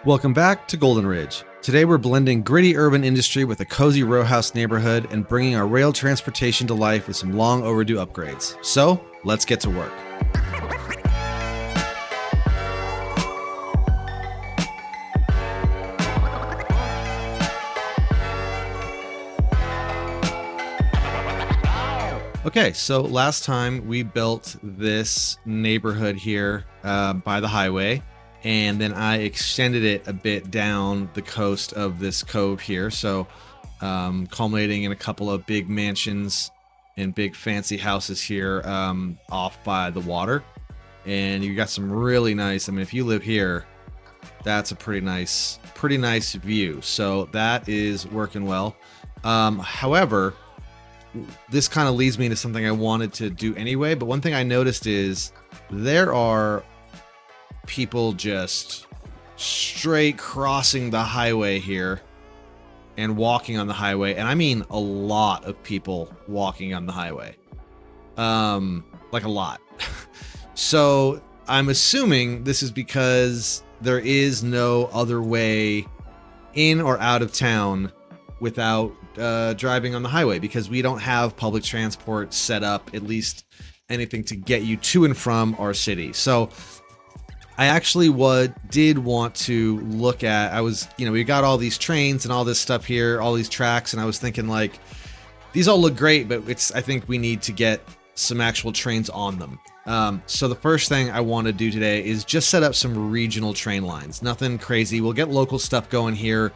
Welcome back to Goldenridge. Today we're blending gritty urban industry with a cozy rowhouse neighborhood and bringing our rail transportation to life with some long overdue upgrades. So, let's get to work. Okay, so last time we built this neighborhood here by the highway, and then I extended it a bit down the coast of this cove here, so culminating in a couple of big mansions and big fancy houses here off by the water. And you got some really nice, I mean, if you live here, that's a pretty nice view. So that is working well. However, this kind of leads me into something I wanted to do anyway, but one thing I noticed is there are people just straight crossing the highway here and walking on the highway, and I mean a lot of people walking on the highway. Like a lot. So I'm assuming this is because there is no other way in or out of town without driving on the highway, because we don't have public transport set up, at least anything to get you to and from our city. So I actually did want to look at, we got all these trains and all this stuff here, all these tracks, and I was thinking, like, these all look great, but I think we need to get some actual trains on them. So the first thing I want to do today is just set up some regional train lines. Nothing crazy. We'll get local stuff going here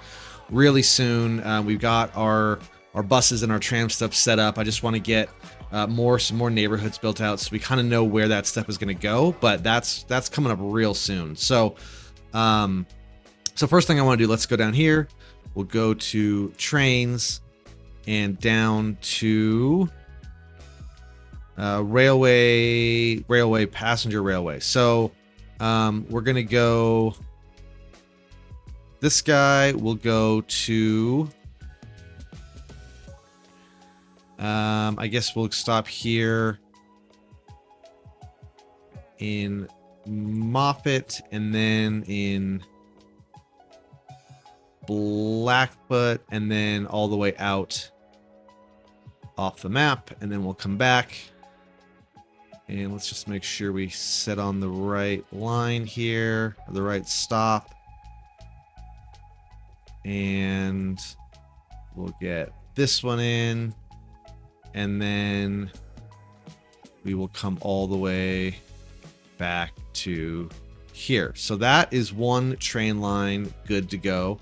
really soon. We've got our buses and our tram stuff set up. I just want to get some more neighborhoods built out, so we kind of know where that stuff is going to go. But that's coming up real soon. So first thing I want to do, let's go down here. We'll go to trains and down to railway, passenger railway. So we're going to go. This guy will go to, I guess we'll stop here in Moffat and then in Blackfoot and then all the way out off the map, and then we'll come back. And let's just make sure we set on the right line here, or the right stop. And we'll get this one in, and then we will come all the way back to here. So that is one train line good to go.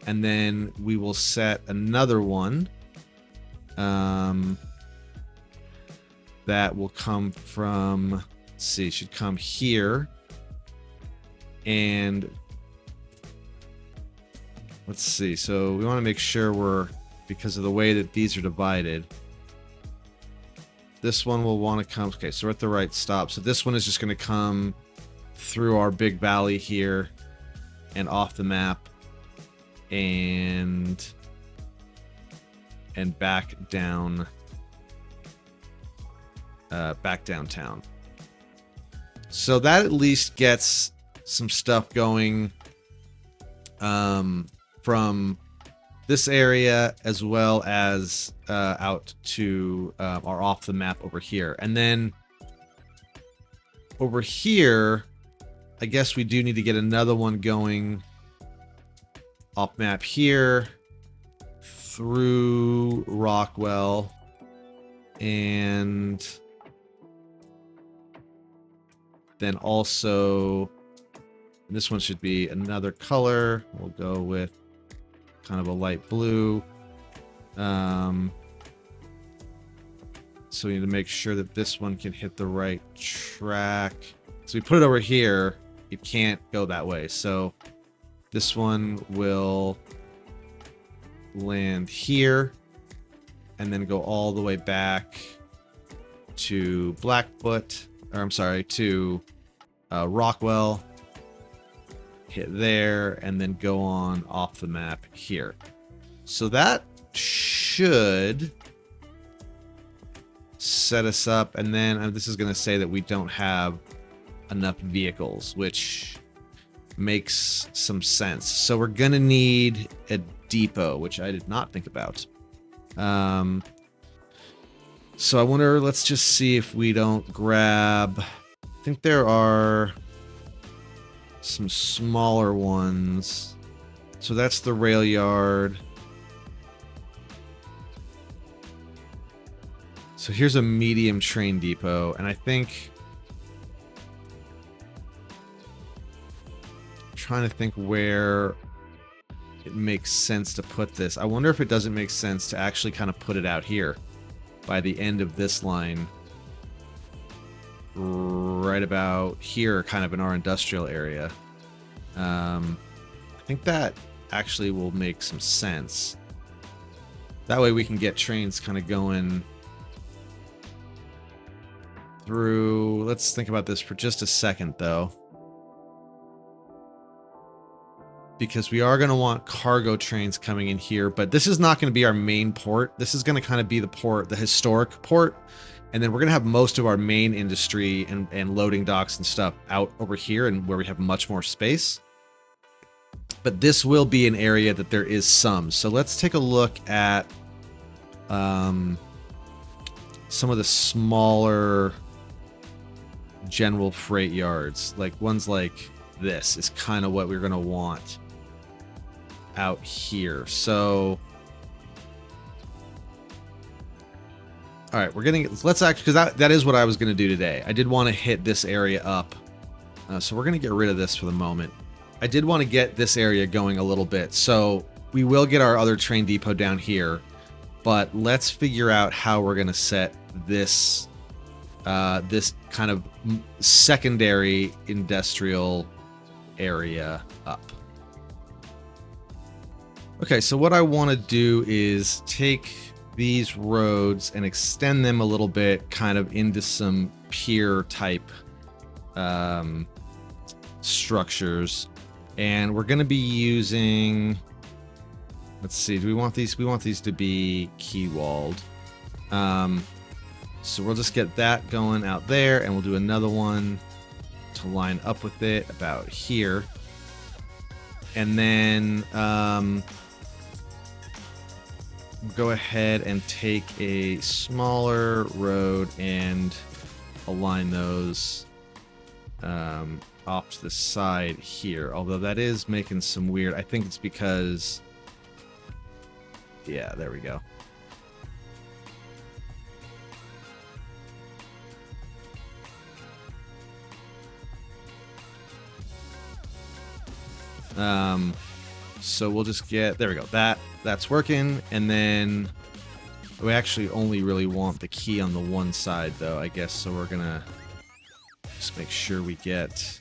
And then we will set another one that will come from, let's see, should come here. And let's see, so we want to make sure because of the way that these are divided, this one will want to come, okay, so we're at the right stop. So this one is just going to come through our big valley here and off the map and back down, back downtown. So that at least gets some stuff going from this area, as well as out to our off the map over here. And then over here, I guess we do need to get another one going off map here through Rockwell, and then also this one should be another color. We'll go with kind of a light blue. So we need to make sure that this one can hit the right track. So we put it over here, it can't go that way. So this one will land here and then go all the way back to Blackfoot, or I'm sorry, to Rockwell, hit there, and then go on off the map here. So that should set us up. And then this is going to say that we don't have enough vehicles, which makes some sense. So we're gonna need a depot, which I did not think about. So I wonder, let's just see if we don't grab, I think there are some smaller ones. So that's the rail yard. So here's a medium train depot, and I think, I'm trying to think where it makes sense to put this. I wonder if it doesn't make sense to actually kind of put it out here by the end of this line, right about here, kind of in our industrial area. I think that actually will make some sense. That way we can get trains kind of going through. Let's think about this for just a second, though, because we are going to want cargo trains coming in here, but this is not going to be our main port. This is going to kind of be the port, the historic port, and then we're going to have most of our main industry and loading docks and stuff out over here, and where we have much more space. But this will be an area that there is some. So let's take a look at some of the smaller general freight yards. Like ones like this is kind of what we're going to want out here. So all right, let's actually, because that is what I was going to do today. I did want to hit this area up. So we're going to get rid of this for the moment. I did want to get this area going a little bit. So we will get our other train depot down here, but let's figure out how we're going to set this this kind of secondary industrial area up. Okay, so what I want to do is take these roads and extend them a little bit, kind of into some pier type structures, and we're going to be using, let's see, do we want these? We want these to be key walled. So we'll just get that going out there, and we'll do another one to line up with it about here. And then go ahead and take a smaller road and align those off to the side here. Although that is making some weird, I think it's because, yeah, there we go. So we'll just get, there we go, that's working. And then we actually only really want the key on the one side though, I guess. So we're gonna just make sure we get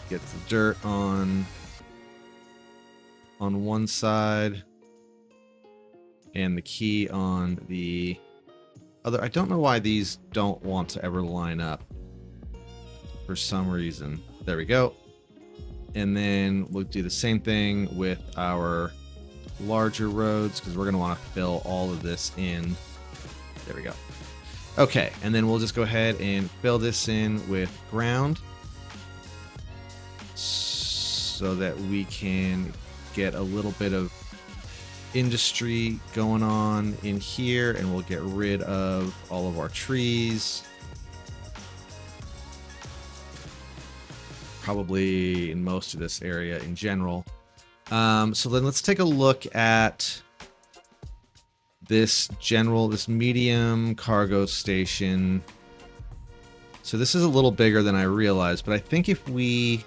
the dirt on one side and the key on the other. I don't know why these don't want to ever line up for some reason. There we go. And then we'll do the same thing with our larger roads, because we're going to want to fill all of this in. There we go. Okay, and then we'll just go ahead and fill this in with ground so that we can get a little bit of industry going on in here, and we'll get rid of all of our trees. Probably in most of this area in general. So then let's take a look at this medium cargo station. So this is a little bigger than I realized, but I think if we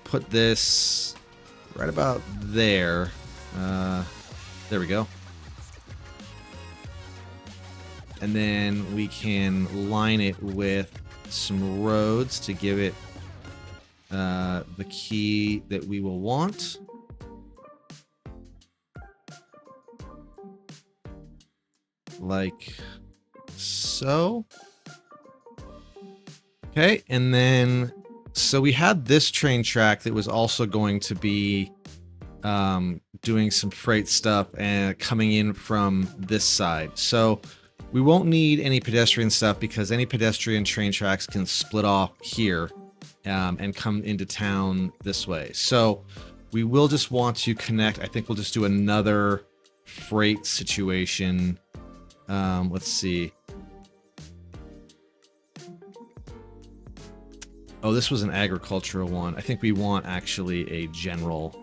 put this right about there, there we go. And then we can line it with some roads to give it the key that we will want. Like so. Okay, and then so we had this train track that was also going to be doing some freight stuff and coming in from this side. So We won't need any pedestrian stuff because any pedestrian train tracks can split off here and come into town this way. So we will just want to connect. I think we'll just do another freight situation. Let's see. Oh, this was an agricultural one. I think we want actually a general.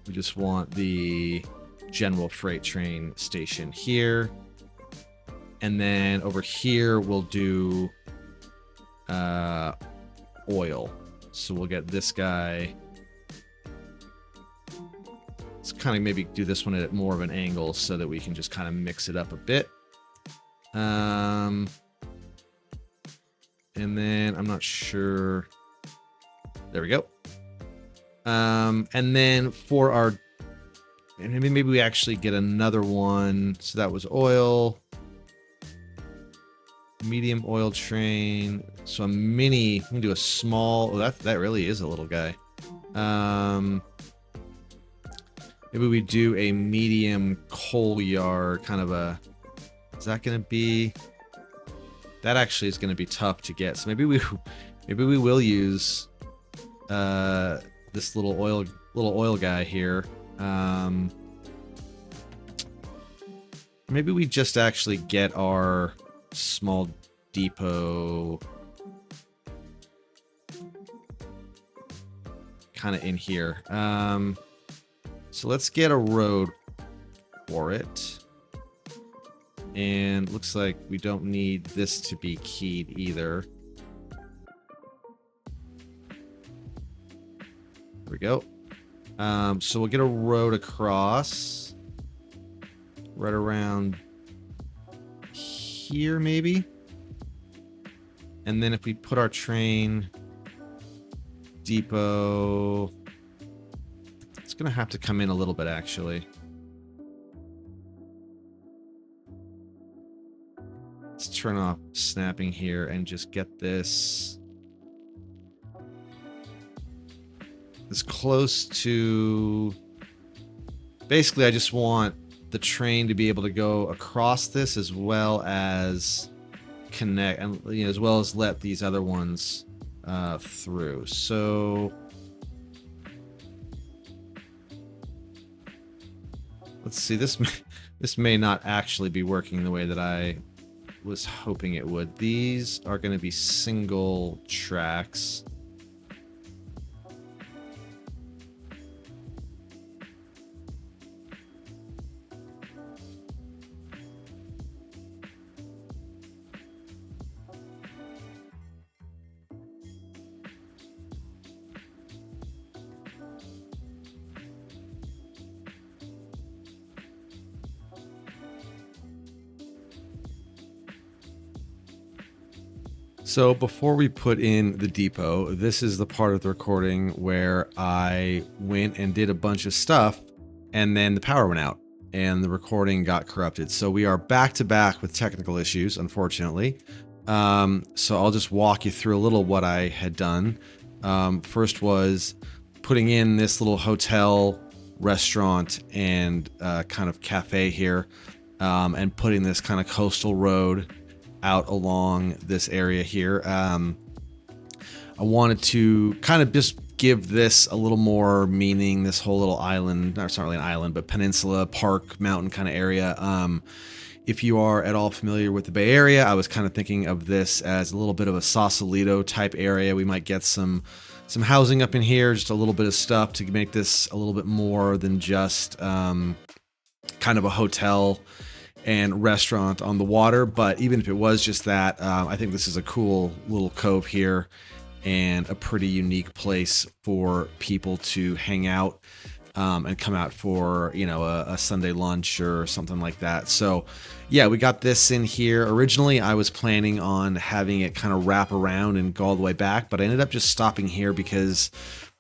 We just want the general freight train station here. And then over here, we'll do oil. So we'll get this guy. Let's kind of maybe do this one at more of an angle so that we can just kind of mix it up a bit. And then I'm not sure. There we go. And then for our, and maybe we actually get another one. So that was oil, medium oil train. So a mini, we can do a small. Oh, that really is a little guy. Maybe we do a medium coal yard, kind of a. Is that going to be? That actually is going to be tough to get. So maybe we will use this little oil guy here. Maybe we just actually get our small depot kind of in here. So let's get a road for it. And looks like we don't need this to be keyed either. There we go. So we'll get a road across. Right around here, maybe. And then if we put our train depot, it's going to have to come in a little bit, actually. Let's turn off snapping here and just get this close to. Basically, I just want the train to be able to go across this as well as connect, and as well as let these other ones through. So let's see. This may not actually be working the way that I was hoping it would. These are going to be single tracks. So before we put in the depot, this is the part of the recording where I went and did a bunch of stuff and then the power went out and the recording got corrupted. So we are back to back with technical issues, unfortunately. So I'll just walk you through a little what I had done. First was putting in this little hotel, restaurant, and kind of cafe here, and putting this kind of coastal road out along this area here. I wanted to kind of just give this a little more meaning, this whole little island, no, it's not really an island, but peninsula, park, mountain kind of area. If you are at all familiar with the Bay Area, I was kind of thinking of this as a little bit of a Sausalito type area. We might get some housing up in here, just a little bit of stuff to make this a little bit more than just kind of a hotel and restaurant on the water. But even if it was just that, I think this is a cool little cove here and a pretty unique place for people to hang out and come out for, a Sunday lunch or something like that. So yeah, we got this in here. Originally, I was planning on having it kind of wrap around and go all the way back, but I ended up just stopping here because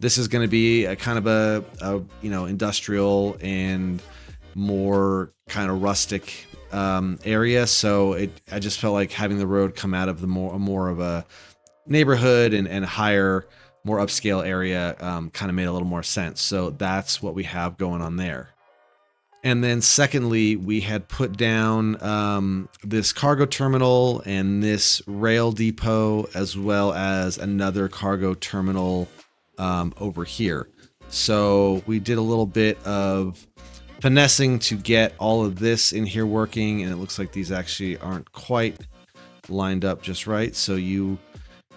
this is going to be a kind of a industrial and more kind of rustic area. So I just felt like having the road come out of the more of a neighborhood and higher, more upscale area kind of made a little more sense. So that's what we have going on there. And then secondly, we had put down this cargo terminal and this rail depot, as well as another cargo terminal over here. So we did a little bit of finessing to get all of this in here working, and it looks like these actually aren't quite lined up just right. So you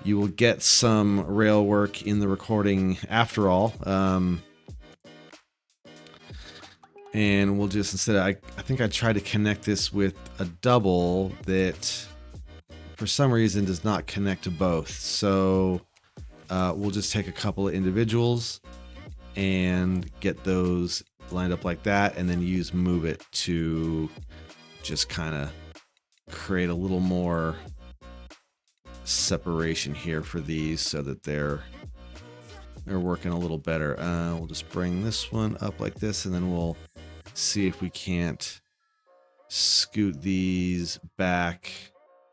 will get some rail work in the recording after all. And we'll just, instead, I think I tried to connect this with a double that for some reason does not connect to both. So we'll just take a couple of individuals and get those lined up like that, and then use Move It to just kind of create a little more separation here for these so that they're working a little better. We'll just bring this one up like this, and then we'll see if we can't scoot these back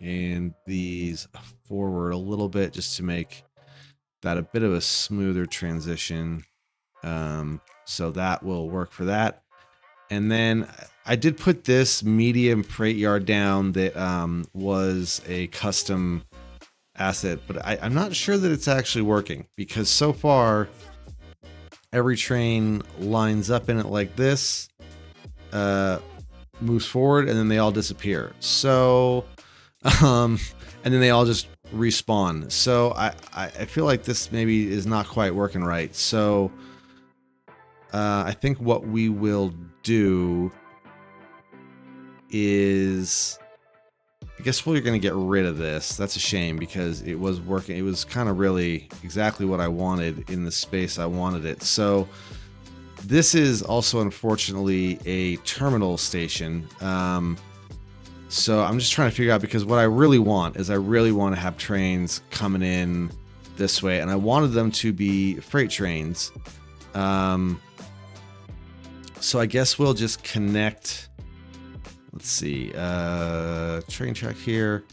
and these forward a little bit just to make that a bit of a smoother transition. So that will work for that. And then I did put this medium freight yard down that was a custom asset, but I'm not sure that it's actually working, because so far every train lines up in it like this, moves forward, and then they all disappear. So and then they all just respawn. So I feel like this maybe is not quite working right. So I think what we will do is, I guess we're going to get rid of this. That's a shame, because it was working. It was kind of really exactly what I wanted in the space I wanted it. So this is also, unfortunately, a terminal station. So I'm just trying to figure out, because what I really want is I really want to have trains coming in this way, and I wanted them to be freight trains. So I guess we'll just connect. Let's see, train track here,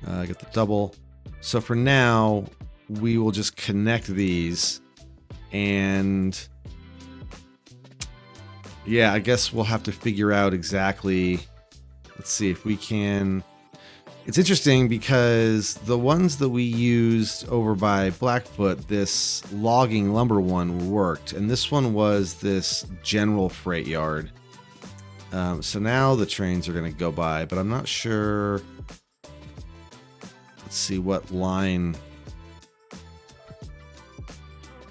get the double. So for now, we will just connect these, and yeah, I guess we'll have to figure out exactly. Let's see if we can. It's interesting because the ones that we used over by Blackfoot, this logging lumber one worked, and this one was this general freight yard. So now the trains are going to go by, but I'm not sure. Let's see what line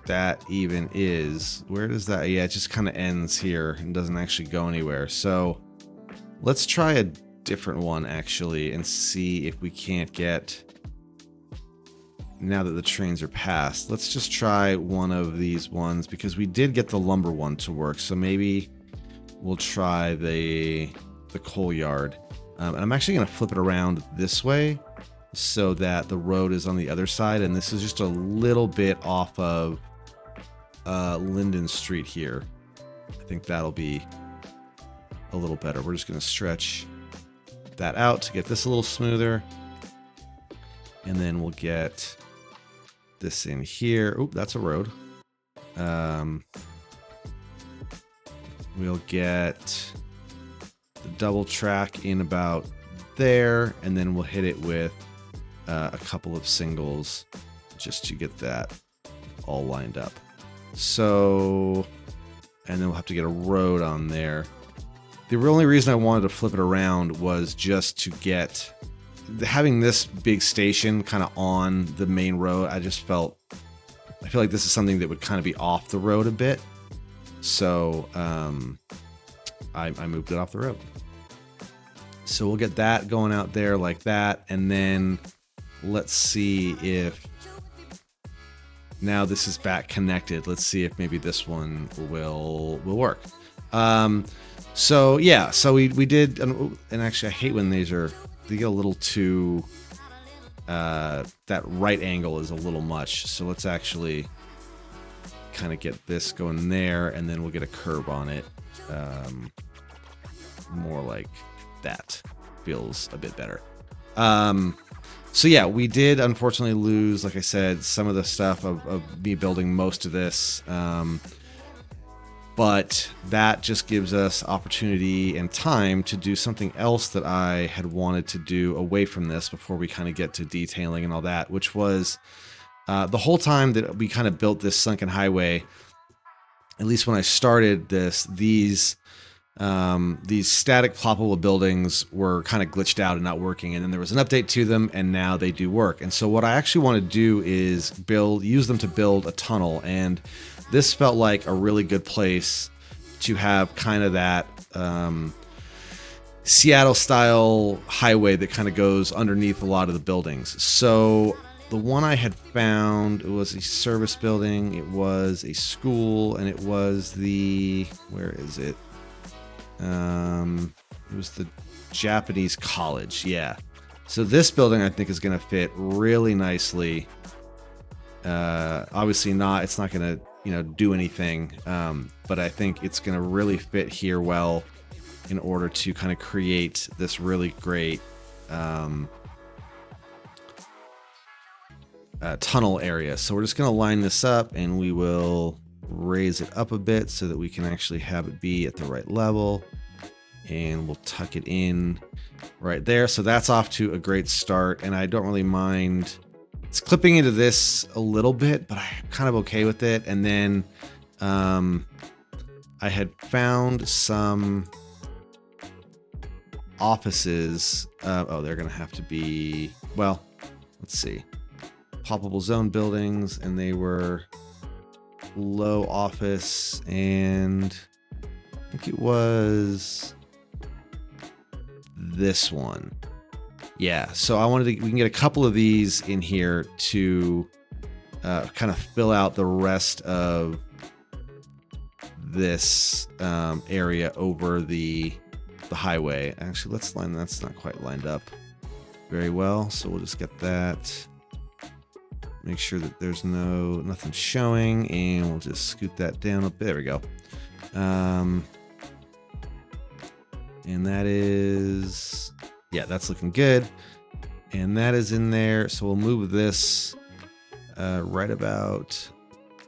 that even is. Where does that? Yeah, it just kind of ends here and doesn't actually go anywhere. So let's try a different one actually and see if we can't get, now that the trains are past, let's just try one of these ones, because we did get the lumber one to work. So maybe we'll try the coal yard. And I'm actually going to flip it around this way so that the road is on the other side, and this is just a little bit off of Linden Street here. I think that'll be a little better. We're just going to stretch that out to get this a little smoother, and then we'll get this in here. Oop, that's a road. We'll get the double track in about there, and then we'll hit it with a couple of singles just to get that all lined up. So, and then we'll have to get a road on there. The only reason I wanted to flip it around was just to get, having this big station kind of on the main road, I feel like this is something that would kind of be off the road a bit. So I moved it off the road. So we'll get that going out there like that, and then let's see if, now this is back connected, let's see if maybe this one will work. So yeah, so we did, and actually I hate when they get a little too, that right angle is a little much. So let's actually kind of get this going there, and then we'll get a curve on it. More like that feels a bit better. So yeah, we did unfortunately lose, like I said, some of the stuff of me building most of this. but that just gives us opportunity and time to do something else that I had wanted to do away from this before we kind of get to detailing and all that, which was the whole time that we kind of built this sunken highway. At least when I started this, these static ploppable buildings were kind of glitched out and not working, and then there was an update to them, and now they do work. And so what I actually want to do is use them to build a tunnel, and this felt like a really good place to have kind of that Seattle style highway that kind of goes underneath a lot of the buildings. So the one I had found, it was a service building, it was a school, and it was where is it? It was the Japanese college. Yeah. So this building I think is going to fit really nicely. Obviously it's not going to, do anything. But I think it's going to really fit here well in order to kind of create this really great, tunnel area. So we're just going to line this up, and we will raise it up a bit so that we can actually have it be at the right level, and we'll tuck it in right there. So that's off to a great start, and I don't really mind. It's clipping into this a little bit, but I'm kind of okay with it. And then I had found some offices. They're going to have to be, well, let's see. Ploppable zone buildings, and they were low office, and I think it was this one. Yeah, so we can get a couple of these in here to kind of fill out the rest of this area over the highway. Actually, that's not quite lined up very well, so we'll just get that. Make sure that there's nothing showing, and we'll just scoot that down a bit. There we go. And that is, yeah, that's looking good. And that is in there. So we'll move this right about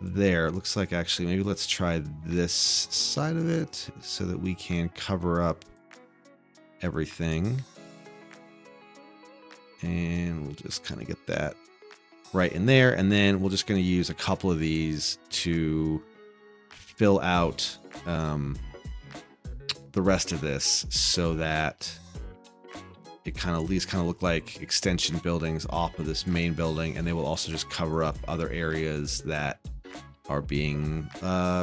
there. It looks like actually, maybe let's try this side of it so that we can cover up everything. And we'll just kind of get that right in there, and then we're just going to use a couple of these to fill out the rest of this so that it kind of look like extension buildings off of this main building, and they will also just cover up other areas that are being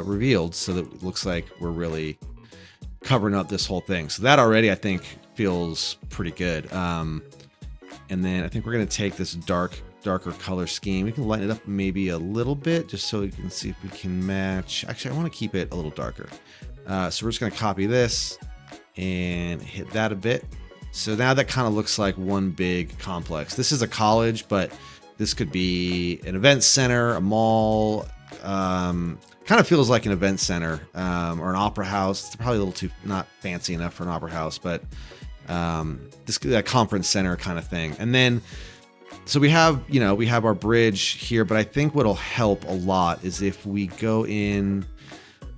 revealed, so that it looks like we're really covering up this whole thing. So that already I think feels pretty good. And then I think we're going to take this darker color scheme. We can lighten it up maybe a little bit just so we can see if we can match. Actually, I want to keep it a little darker. So we're just going to copy this and hit that a bit. So now that kind of looks like one big complex. This is a college, but this could be an event center, a mall. Kind of feels like an event center or an opera house. It's probably a little too not fancy enough for an opera house, but this could be a conference center kind of thing. And then so we have our bridge here, but I think what'll help a lot is if we go in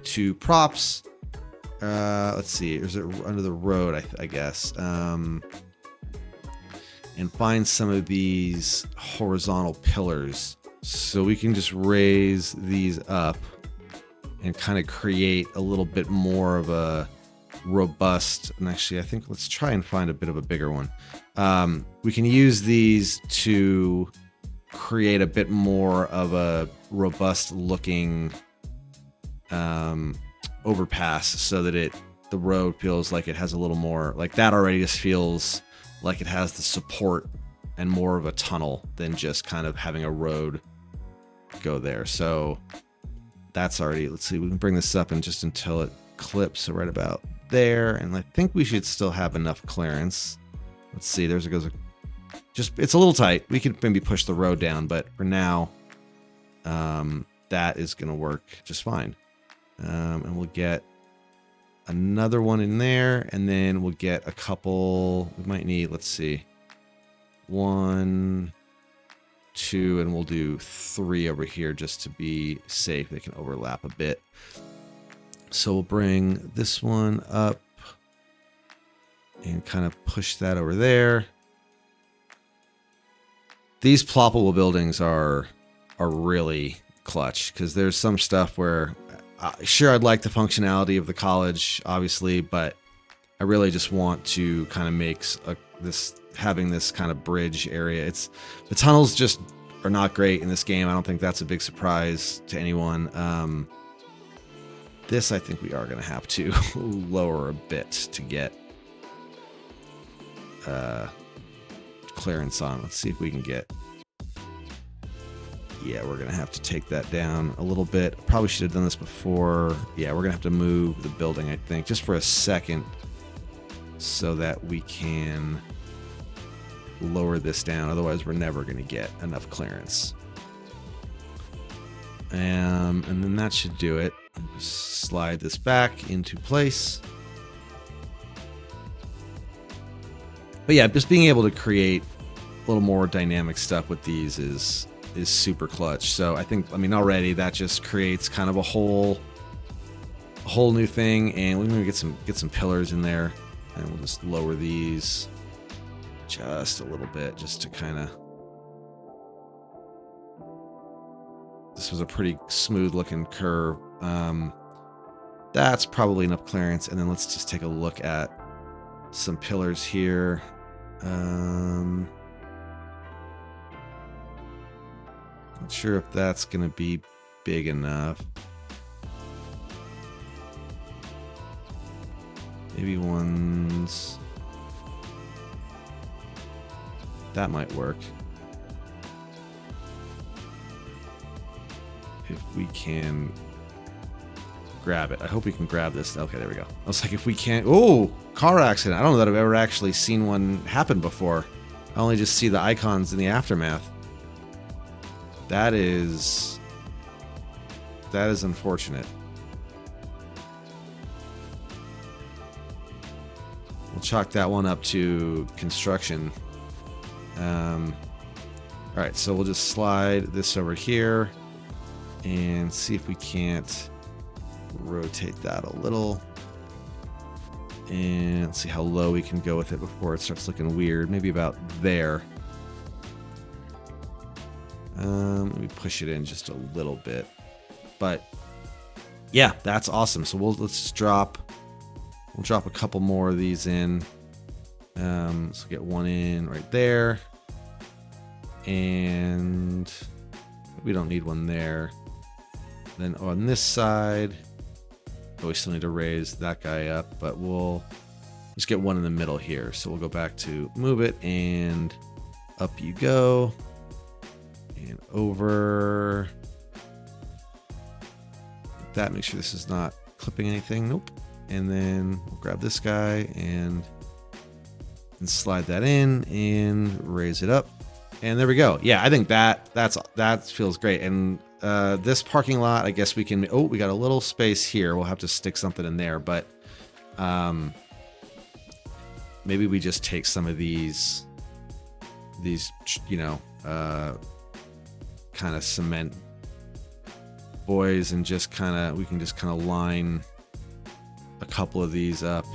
to props. Let's see, is it under the road? I guess, and find some of these horizontal pillars, so we can just raise these up and kind of create a little bit more of a robust. And actually, I think let's try and find a bit of a bigger one. We can use these to create a bit more of a robust looking overpass, so that the road feels like it has a little more, like that already just feels like it has the support and more of a tunnel than just kind of having a road go there. So that's already, let's see, we can bring this up and just until it clips, so right about there. And I think we should still have enough clearance. Let's see, there's it goes. Just, it's a little tight. We could maybe push the road down, but for now, that is going to work just fine. And we'll get another one in there, and then we'll get a couple. We might need, let's see, 1, 2, and we'll do 3 over here just to be safe. They can overlap a bit. So we'll bring this one up and kind of push that over there. These ploppable buildings are really clutch, because there's some stuff where sure, I'd like the functionality of the college, obviously, but I really just want to kind of make having this kind of bridge area. The tunnels just are not great in this game. I don't think that's a big surprise to anyone. This, I think we are going to have to lower a bit to get clearance on. Let's see if we can get... Yeah, we're going to have to take that down a little bit. Probably should have done this before. Yeah, we're going to have to move the building, I think, just for a second so that we can lower this down. Otherwise, we're never going to get enough clearance. And then that should do it. Just slide this back into place. But yeah, just being able to create a little more dynamic stuff with these is super clutch. So I think, already that just creates kind of a whole new thing. And we're gonna get some pillars in there, and we'll just lower these just a little bit, just to kind of... This was a pretty smooth looking curve. That's probably enough clearance. And then let's just take a look at some pillars here. Not sure if that's going to be big enough. Maybe ones... That might work. If we can grab it. I hope we can grab this. Okay, there we go. I was like, if we can't... Oh, car accident. I don't know that I've ever actually seen one happen before. I only just see the icons in the aftermath. That is unfortunate. We'll chalk that one up to construction. All right, so we'll just slide this over here and see if we can't rotate that a little. And see how low we can go with it before it starts looking weird. Maybe about there. Let me push it in just a little bit. But yeah, that's awesome. So let's just drop a couple more of these in. So get one in right there. And we don't need one there. Then on this side, we still need to raise that guy up, but we'll just get one in the middle here. So we'll go back to move it, and up you go. And over. Like that, make sure this is not clipping anything. Nope. And then we'll grab this guy and slide that in and raise it up. And there we go. Yeah, I think that feels great. And this parking lot, I guess we can... Oh, we got a little space here. We'll have to stick something in there, but maybe we just take some of these kind of cement boys and just we can just kind of line a couple of these up.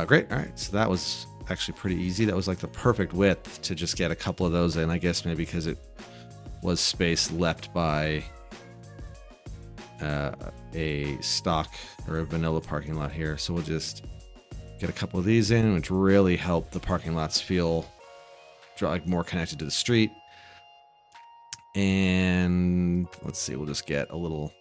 Great. All right. So that was actually pretty easy. That was like the perfect width to just get a couple of those in. I guess maybe because it was space left by a stock or a vanilla parking lot here. So we'll just get a couple of these in, which really help the parking lots feel like more connected to the street. And let's see, we'll just get a little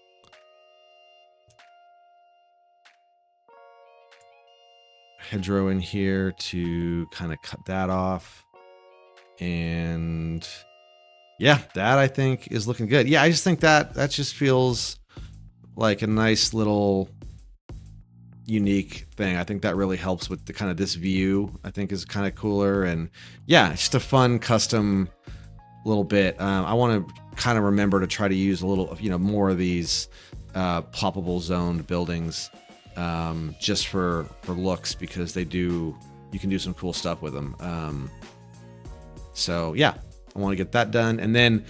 hedgerow in here to kind of cut that off. And yeah, that I think is looking good. Yeah, I just think that just feels like a nice little, unique thing. I think that really helps with the kind of this view. I think is kind of cooler, and yeah, it's just a fun custom little bit. I want to kind of remember to try to use a little, more of these ploppable zoned buildings, just for looks, because you can do some cool stuff with them. So yeah, I want to get that done, and then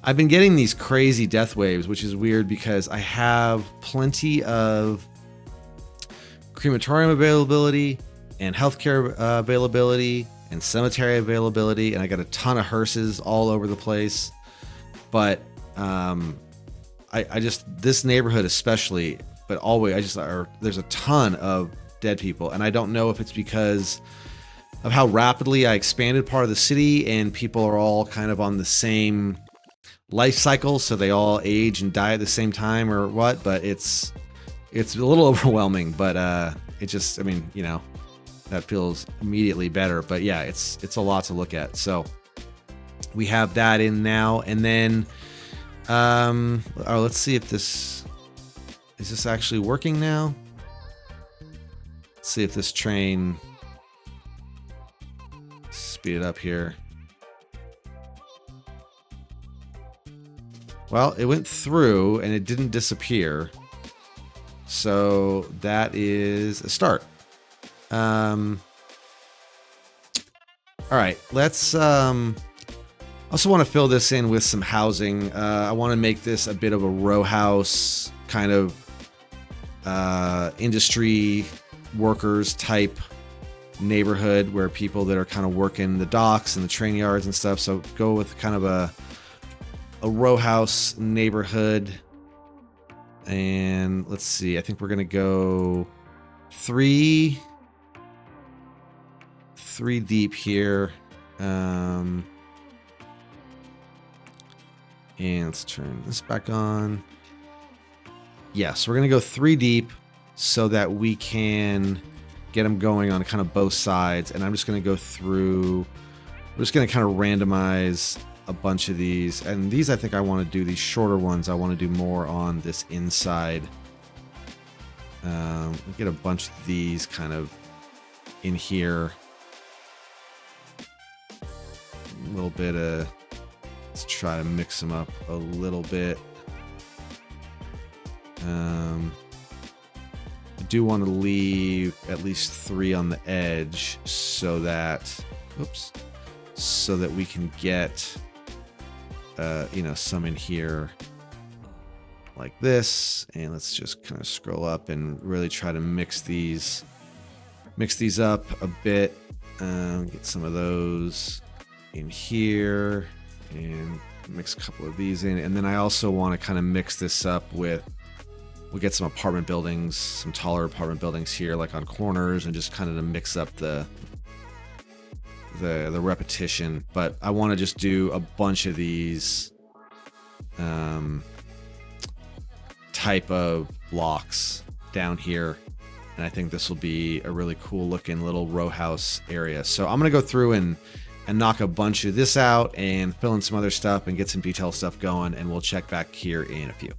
I've been getting these crazy death waves, which is weird because I have plenty of crematorium availability and healthcare availability and cemetery availability, and I got a ton of hearses all over the place. But I just, this neighborhood especially, but always, there's a ton of dead people, and I don't know if it's because of how rapidly I expanded part of the city and people are all kind of on the same life cycle, so they all age and die at the same time or what, but it's a little overwhelming. But it just, that feels immediately better. But yeah, it's a lot to look at. So we have that in now, and then let's see if this is actually working now. Let's see if this train, speed it up here. Well, it went through and it didn't disappear. So that is a start. All right, let's also want to fill this in with some housing. I want to make this a bit of a row house kind of industry workers type neighborhood, where people that are kind of working the docks and the train yards and stuff. So go with kind of a row house neighborhood. And let's see, I think we're gonna go three deep here. And let's turn this back on. Yes, we're gonna go 3 deep so that we can get them going on kind of both sides. And I'm just gonna go through, we're just gonna kind of randomize a bunch of these, and these, I think I want to do these shorter ones. I want to do more on this inside. Get a bunch of these kind of in here. A little bit of, let's try to mix them up a little bit. I do want to leave at least 3 on the edge so that, so that we can get some in here like this. And let's just kind of scroll up and really try to mix these up a bit. Get some of those in here and mix a couple of these in. And then I also want to kind of mix this up with, we'll get some apartment buildings, some taller apartment buildings here, like on corners, and just kind of to mix up the repetition. But I want to just do a bunch of these type of blocks down here, and I think this will be a really cool looking little row house area. So I'm gonna go through and knock a bunch of this out and fill in some other stuff and get some detail stuff going, and we'll check back here in a few.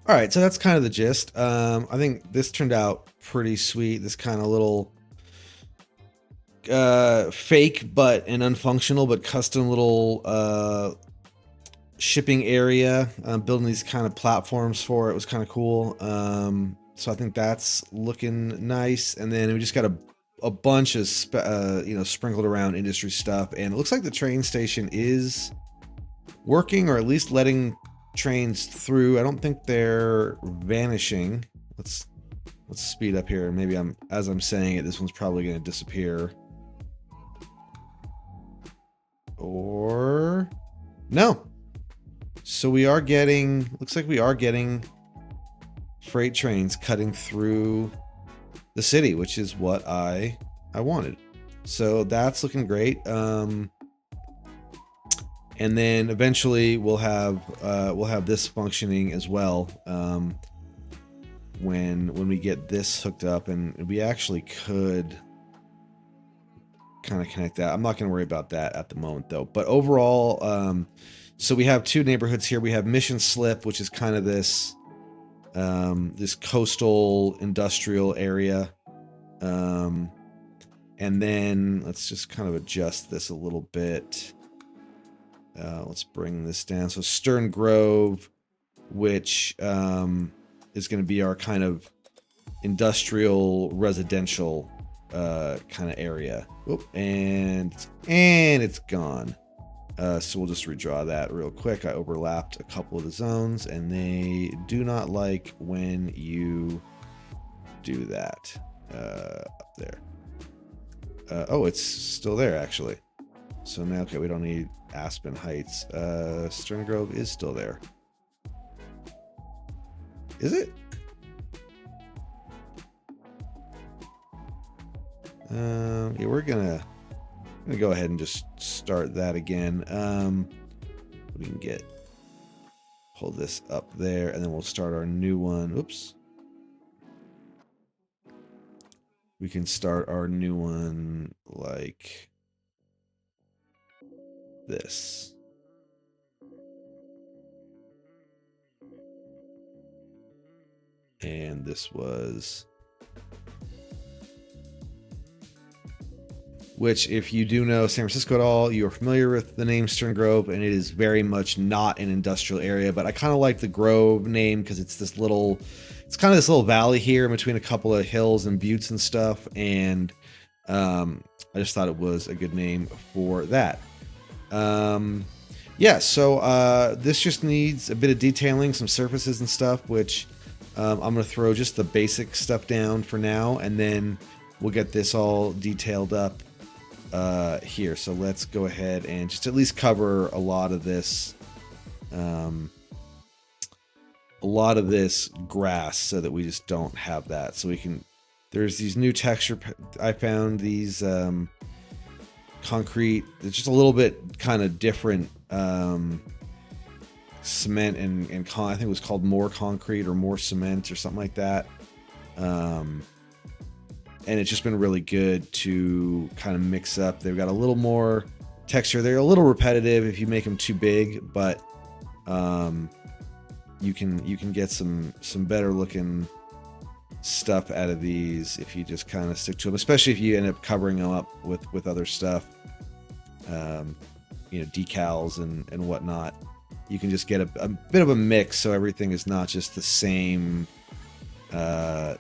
All right, so that's kind of the gist. I think this turned out pretty sweet. This kind of little fake but and unfunctional but custom little shipping area. Building these kind of platforms for it was kind of cool. So I think that's looking nice. And then we just got a bunch of sprinkled around industry stuff, and it looks like the train station is working, or at least letting trains through. I don't think they're vanishing. Let's speed up here. Maybe as I'm saying it, this one's probably going to disappear. Or no. So we are getting, looks like we are getting freight trains cutting through the city, which is what I wanted. So that's looking great. And then eventually we'll have this functioning as well. When we get this hooked up, and we actually could kind of connect that. I'm not going to worry about that at the moment though. But overall, so we have two neighborhoods here. We have Mission Slip, which is kind of this this coastal industrial area. And then let's just kind of adjust this a little bit. Let's bring this down. So Stern Grove, which is going to be our kind of industrial residential kind of area. Oop, and it's gone. So we'll just redraw that real quick. I overlapped a couple of the zones, and they do not like when you do that. Up there. Oh, it's still there actually. So now, okay, we don't need Aspen Heights. Stern Grove is still there. Is it? Yeah, we're gonna go ahead and just start that again. We can pull this up there, and then we'll start our new one. Oops. We can start our new one like this. And this was, which, if you do know San Francisco at all, you're familiar with the name Stern Grove, and it is very much not an industrial area. But I kind of like the Grove name because it's this little, it's kind of this little valley here in between a couple of hills and buttes and stuff. And I just thought it was a good name for that. Yeah, so this just needs a bit of detailing, some surfaces and stuff, which I'm going to throw just the basic stuff down for now, and then we'll get this all detailed up here. So let's go ahead and just at least cover a lot of this grass, so that we just don't have that. So we can, there's these new texture, I found these concrete, it's just a little bit kind of different cement and I think it was called more concrete or more cement or something like that. And it's just been really good to kind of mix up. They've got a little more texture. They're a little repetitive if you make them too big, but you can get some better looking stuff out of these if you just kind of stick to them, especially if you end up covering them up with other stuff, decals and whatnot. You can just get a bit of a mix, so everything is not just the same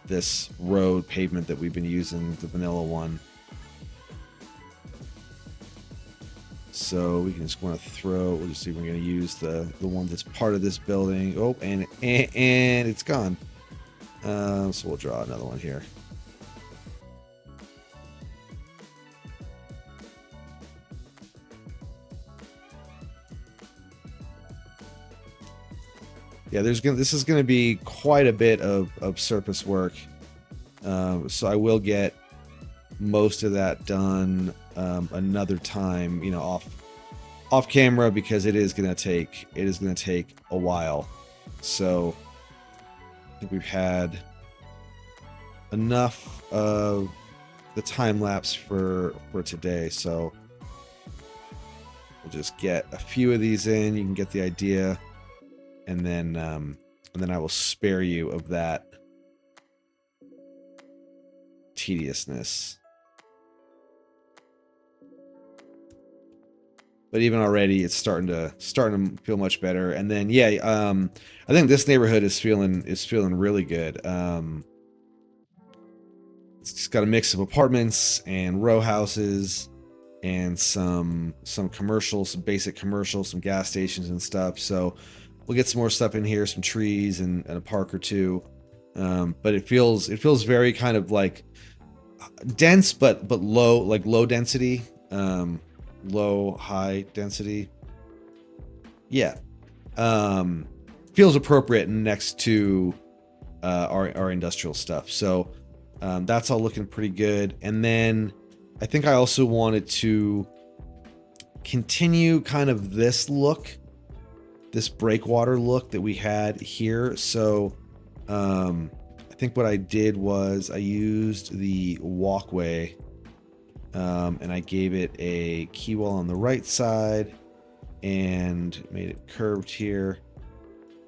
this road pavement that we've been using, the vanilla one. So we can just want to throw, we'll just see if we're going to use the one that's part of this building. Oh, and it's gone. So we'll draw another one here. Yeah, this is going to be quite a bit of surface work. So I will get most of that done another time, off camera, because it is going to take a while. So I think we've had enough of the time lapse for today. So we'll just get a few of these in. You can get the idea. And then and then I will spare you of that tediousness. But even already, it's starting to feel much better. And then, yeah, I think this neighborhood is feeling really good. It's just got a mix of apartments and row houses and some commercials, some basic commercials, some gas stations and stuff. So we'll get some more stuff in here, some trees and a park or two. But it feels very kind of like dense, but low, like low density. Low high density, yeah. Feels appropriate next to our industrial stuff. So that's all looking pretty good. And then I think I also wanted to continue kind of this look, this breakwater look that we had here. So I think what I did was I used the walkway, and I gave it a key wall on the right side and made it curved here.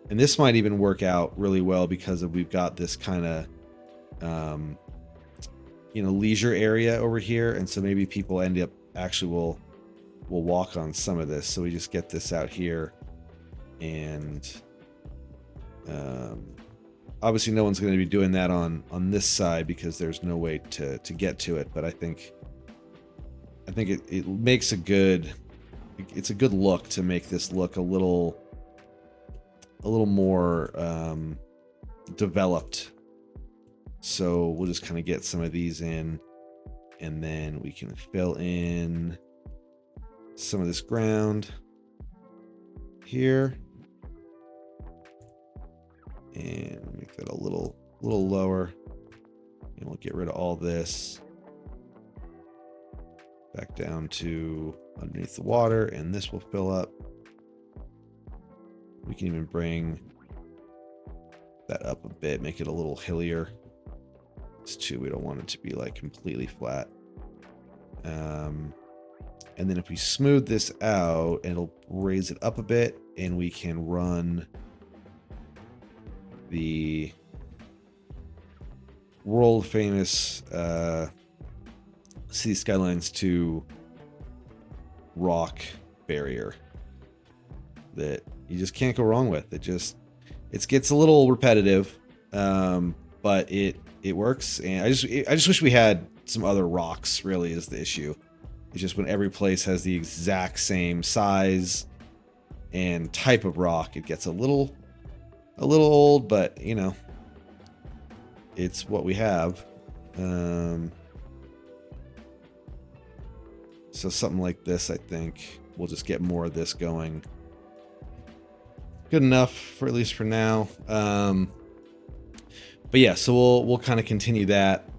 And this might even work out really well because we've got this kind of, leisure area over here. And so maybe people end up actually will walk on some of this. So we just get this out here, and obviously no one's going to be doing that on this side because there's no way to get to it. But I think it makes it's a good look to make this look a little more developed. So we'll just kind of get some of these in, and then we can fill in some of this ground here, and make that a little lower, and we'll get rid of all this back down to underneath the water, and this will fill up. We can even bring that up a bit, make it a little hillier. It's too, we don't want it to be like completely flat. And then if we smooth this out, it'll raise it up a bit, and we can run the world famous City Skylines 2 rock barrier that you just can't go wrong with. It gets a little repetitive, but it works. And I just wish we had some other rocks, really, is the issue. It's just when every place has the exact same size and type of rock, it gets a little old, but it's what we have. So something like this, I think we'll just get more of this going. Good enough for at least for now. But yeah, so we'll kind of continue that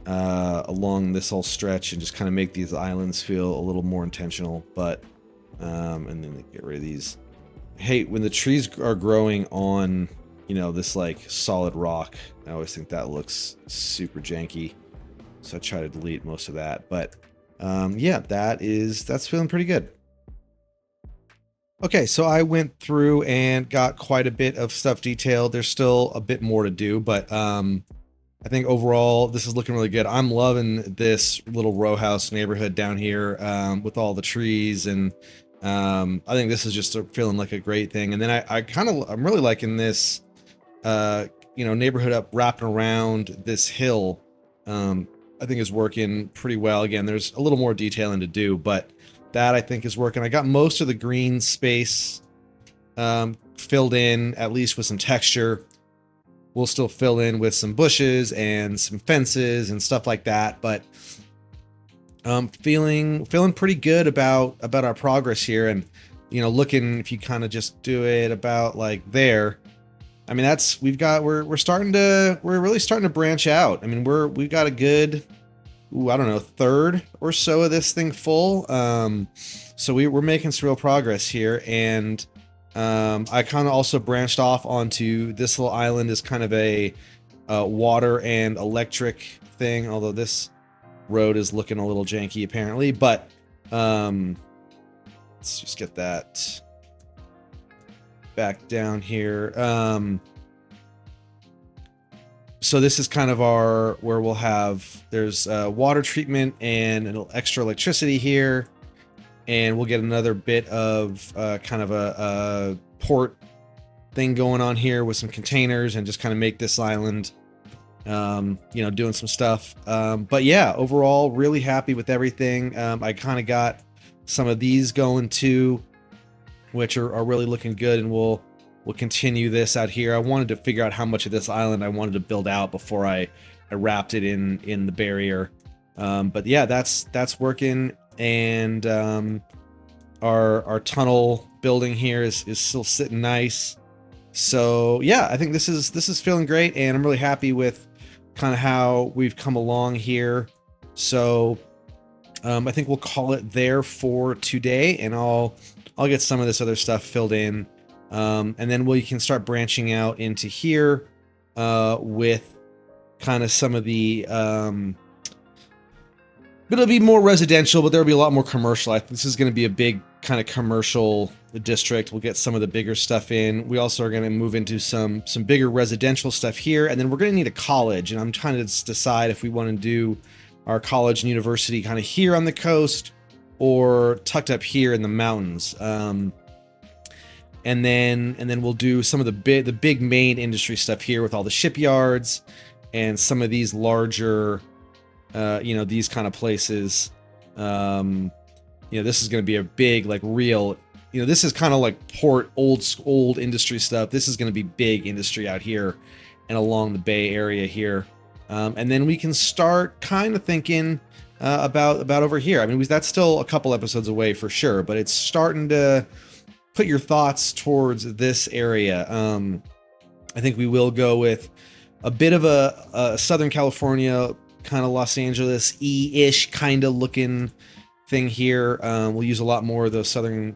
along this whole stretch and just kind of make these islands feel a little more intentional. But and then get rid of these. Hey, when the trees are growing on this like solid rock, I always think that looks super janky, so I try to delete most of that. But yeah, that's feeling pretty good. Okay, so I went through and got quite a bit of stuff detailed. There's still a bit more to do, but I think overall this is looking really good. I'm loving this little row house neighborhood down here with all the trees, and I think this is just feeling like a great thing. And then I'm really liking this neighborhood up wrapping around this hill. I think is working pretty well. Again, there's a little more detailing to do, but that I think is working. I got most of the green space filled in, at least with some texture. We'll still fill in with some bushes and some fences and stuff like that, but feeling pretty good about our progress here. And looking, if you kind of just do it about like there, I mean, we're really starting to branch out. I mean, we've got a good, I don't know, third or so of this thing full. So we're making some real progress here. And I kind of also branched off onto this little island as kind of a water and electric thing, although this road is looking a little janky apparently. But let's just get that back down here. So this is kind of where we'll have, there's water treatment and an extra electricity here, and we'll get another bit of kind of a port thing going on here with some containers, and just kind of make this island, doing some stuff. But yeah, overall, really happy with everything. I kind of got some of these going too, which are really looking good, and we'll continue this out here. I wanted to figure out how much of this island I wanted to build out before I wrapped it in the barrier. But yeah, that's working, and our tunnel building here is still sitting nice. So yeah, I think this is feeling great, and I'm really happy with kind of how we've come along here. So I think we'll call it there for today, and I'll get some of this other stuff filled in. And then we can start branching out into here with kind of some of the it'll be more residential, but there'll be a lot more commercial. I think this is going to be a big kind of commercial district. We'll get some of the bigger stuff in. We also are going to move into some bigger residential stuff here, and then we're going to need a college, and I'm trying to decide if we want to do our college and university kind of here on the coast or tucked up here in the mountains. And then we'll do some of the big main industry stuff here with all the shipyards and some of these larger, these kind of places. This is going to be a big, like, real, this is kind of like port, old industry stuff. This is going to be big industry out here and along the Bay Area here. And then we can start kind of thinking about over here. I mean, that's still a couple episodes away for sure, but it's starting to put your thoughts towards this area. I think we will go with a bit of a Southern California, kind of Los Angeles-y-ish kind of looking thing here. We'll use a lot more of those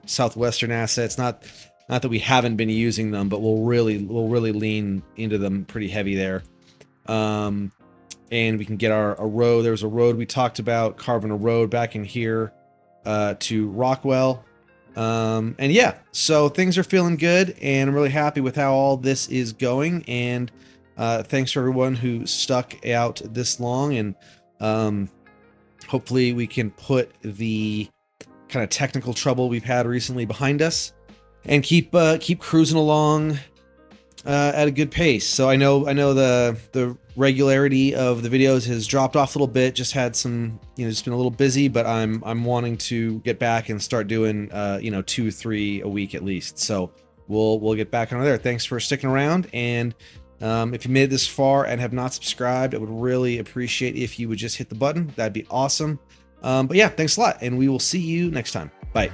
southwestern assets. Not that we haven't been using them, but we'll really lean into them pretty heavy there. And we can get our road. There was a road we talked about, carving a road back in here to Rockwell. And yeah, so things are feeling good, and I'm really happy with how all this is going. And thanks for everyone who stuck out this long, and hopefully we can put the kind of technical trouble we've had recently behind us and keep cruising along at a good pace. So I know the regularity of the videos has dropped off a little bit. Just had some, just been a little busy, but I'm wanting to get back and start doing 2-3 a week at least. So we'll get back on there. Thanks for sticking around, and if you made it this far and have not subscribed, I would really appreciate if you would just hit the button. That'd be awesome. But yeah, thanks a lot, and we will see you next time. Bye.